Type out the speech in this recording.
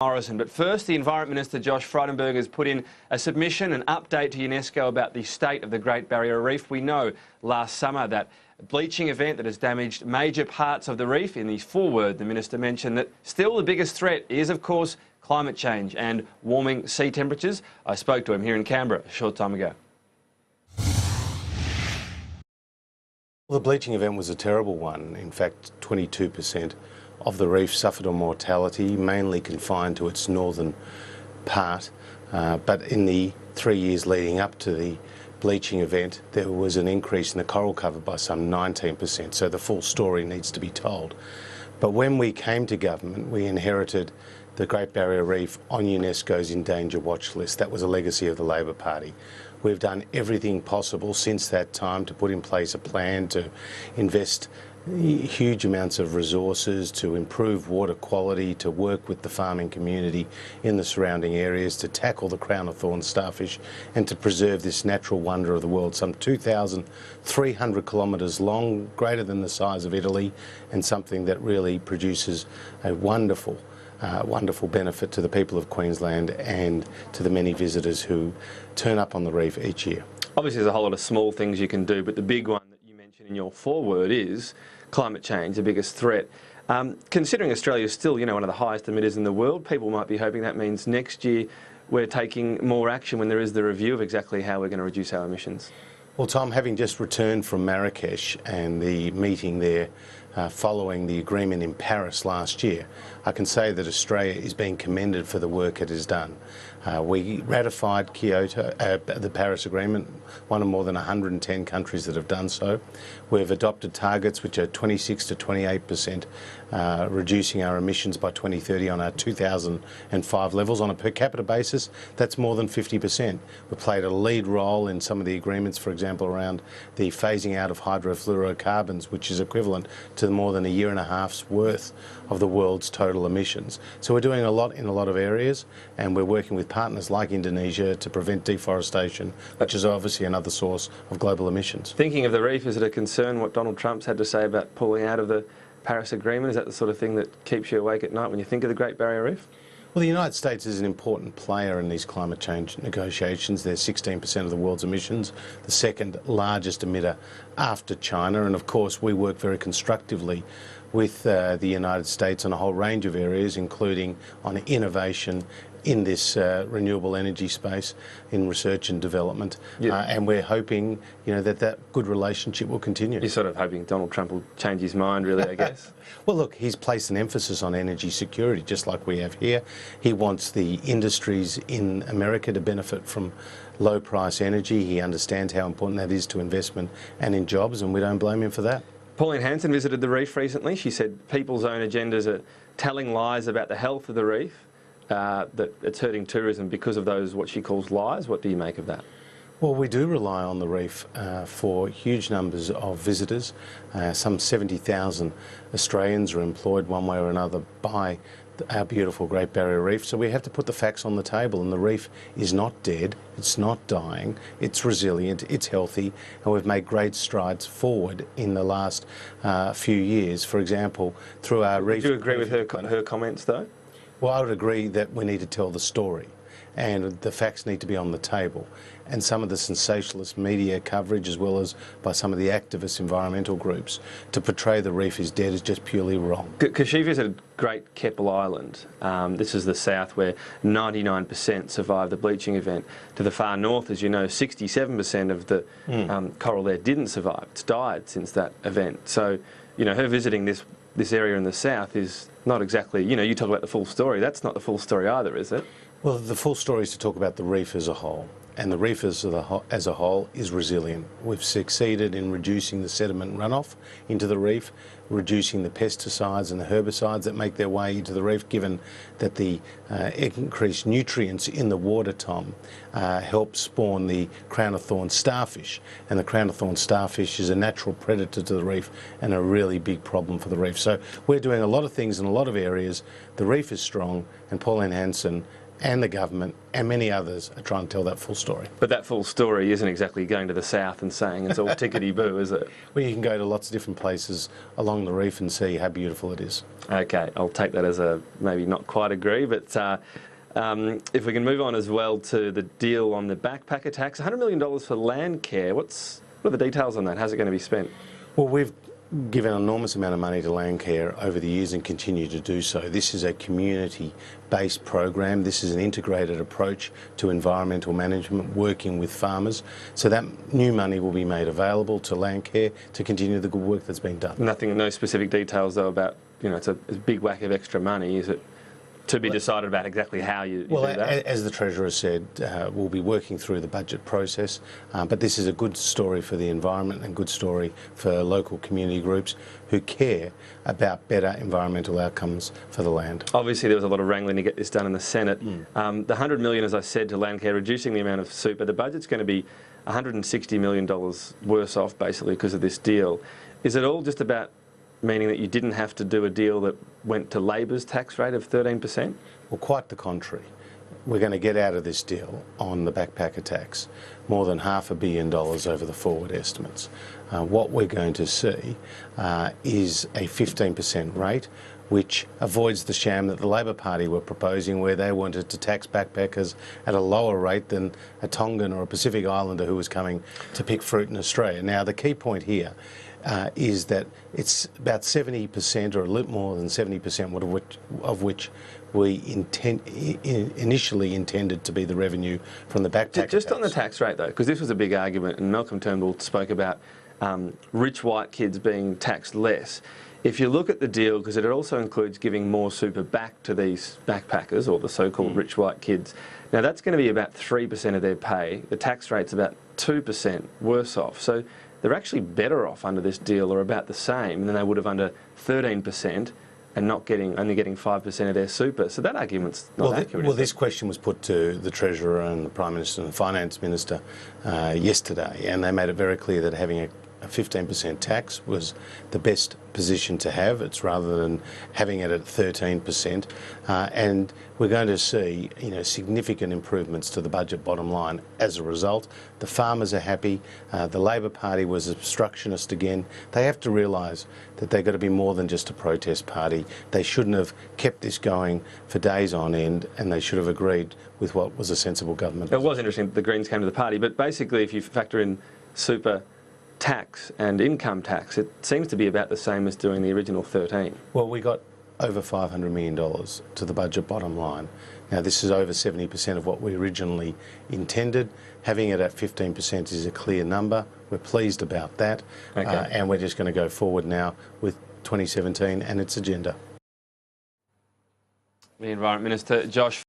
Morrison. But first, the Environment Minister Josh Frydenberg has put in a submission, an update to UNESCO about the state of the Great Barrier Reef. We know last summer that bleaching event that has damaged major parts of the reef. In the foreword, the Minister mentioned that still the biggest threat is, of course, climate change and warming sea temperatures. I spoke to him here in Canberra a short time ago. Well, the bleaching event was a terrible one. In fact, 22% of the reef suffered a mortality, mainly confined to its northern part. But in the 3 years leading up to the bleaching event, there was an increase in the coral cover by some 19%, so the full story needs to be told. But when we came to government, we inherited the Great Barrier Reef on UNESCO's Endangered Watch list. That was a legacy of the Labor Party. We've done everything possible since that time to put in place a plan to invest huge amounts of resources, to improve water quality, to work with the farming community in the surrounding areas, to tackle the crown of thorns starfish and to preserve this natural wonder of the world, some 2,300 kilometres long, greater than the size of Italy, and something that really produces a wonderful benefit to the people of Queensland and to the many visitors who turn up on the reef each year. Obviously there's a whole lot of small things you can do, but the big one that you mentioned in your foreword is climate change, the biggest threat. Considering Australia is still, one of the highest emitters in the world, people might be hoping that means next year we're taking more action when there is the review of exactly how we're going to reduce our emissions. Well, Tom, having just returned from Marrakesh and the meeting there following the agreement in Paris last year, I can say that Australia is being commended for the work it has done. We ratified the Paris Agreement, one of more than 110 countries that have done so. We've adopted targets which are 26 to 28% reducing our emissions by 2030 on our 2005 levels. On a per capita basis, that's more than 50%. We played a lead role in some of the agreements, for example, around the phasing out of hydrofluorocarbons, which is equivalent to more than a year and a half's worth of the world's total emissions. So we're doing a lot in a lot of areas, and we're working with partners like Indonesia to prevent deforestation, which is obviously another source of global emissions. Thinking of the reef, is it a concern what Donald Trump's had to say about pulling out of the Paris Agreement? Is that the sort of thing that keeps you awake at night when you think of the Great Barrier Reef? Well, the United States is an important player in these climate change negotiations. They're 16% of the world's emissions, the second largest emitter after China. And of course, we work very constructively with the United States on a whole range of areas, including on innovation in this renewable energy space, in research and development. And we're hoping, that good relationship will continue. You're sort of hoping Donald Trump will change his mind, really, I guess. Well, look, he's placed an emphasis on energy security, just like we have here. He wants the industries in America to benefit from low-price energy. He understands how important that is to investment and in jobs, and we don't blame him for that. Pauline Hanson visited the reef recently. She said people's own agendas are telling lies about the health of the reef, that it's hurting tourism because of those, what she calls lies. What do you make of that? Well, we do rely on the reef for huge numbers of visitors. Some 70,000 Australians are employed one way or another by our beautiful Great Barrier Reef. So we have to put the facts on the table, and the reef is not dead, it's not dying, it's resilient, it's healthy, and we've made great strides forward in the last few years. For example, through our reef... Do you agree with her comments, though? Well, I would agree that we need to tell the story, and the facts need to be on the table. And some of the sensationalist media coverage, as well as by some of the activist environmental groups, to portray the reef as dead is just purely wrong. Because she visited Great Keppel Island. This is the south, where 99% survived the bleaching event. To the far north, as you know, 67% of the coral there didn't survive. It's died since that event. So, her visiting this area in the south is not exactly, you talk about the full story. That's not the full story either, is it? Well, the full story is to talk about the reef as a whole. And the reef as a whole is resilient. We've succeeded in reducing the sediment runoff into the reef, reducing the pesticides and the herbicides that make their way into the reef, given that the increased nutrients in the water, Tom, help spawn the crown of thorns starfish. And the crown of thorns starfish is a natural predator to the reef and a really big problem for the reef. So we're doing a lot of things in a lot of areas. The reef is strong, and Pauline Hanson and the government and many others are trying to tell that full story. But that full story isn't exactly going to the south and saying it's all tickety-boo, is it? Well, you can go to lots of different places along the reef and see how beautiful it is. Okay, I'll take that as a maybe not quite agree, but if we can move on as well to the deal on the backpacker tax, $100 million for Landcare. What are the details on that? How's it going to be spent? Well, we've given an enormous amount of money to Landcare over the years and continue to do so. This is a community-based program. This is an integrated approach to environmental management, working with farmers. So that new money will be made available to Landcare to continue the good work that's been done. No specific details though about, it's a big whack of extra money. Is it to be decided about exactly how you do that? As the Treasurer said, we'll be working through the budget process, but this is a good story for the environment and good story for local community groups who care about better environmental outcomes for the land. Obviously there was a lot of wrangling to get this done in the Senate. The $100 million, as I said, to Landcare, reducing the amount of super. The budget's going to be $160 million worse off basically because of this deal. Is it all just about meaning that you didn't have to do a deal that went to Labor's tax rate of 13%? Well, quite the contrary. We're going to get out of this deal on the backpacker tax more than $500 million over the forward estimates. What we're going to see is a 15% rate, which avoids the sham that the Labor Party were proposing, where they wanted to tax backpackers at a lower rate than a Tongan or a Pacific Islander who was coming to pick fruit in Australia. Now, the key point here is that it's about 70% or a little more than 70% of which we initially intended to be the revenue from the backpacker Just tax. on the tax rate though, because this was a big argument and Malcolm Turnbull spoke about rich white kids being taxed less. If you look at the deal, because it also includes giving more super back to these backpackers or the so-called rich white kids, now that's going to be about 3% of their pay. The tax rate's about 2% worse off. So they're actually better off under this deal, or about the same, than they would have under 13% and only getting 5% of their super. So that argument's not accurate. Well, this question was put to the Treasurer and the Prime Minister and the Finance Minister yesterday, and they made it very clear that having a 15% tax was the best position to have. It's rather than having it at 13%, and we're going to see significant improvements to the budget bottom line as a result. The farmers are happy. The Labor Party was obstructionist again. They have to realise that they've got to be more than just a protest party. They shouldn't have kept this going for days on end, and they should have agreed with what was a sensible government. It was interesting that the Greens came to the party, but basically if you factor in super tax and income tax, it seems to be about the same as doing the original 13. Well, we got over $500 million to the budget bottom line. Now, this is over 70% of what we originally intended. Having it at 15% is a clear number. We're pleased about that. Okay. And we're just going to go forward now with 2017 and its agenda. The Environment Minister, Josh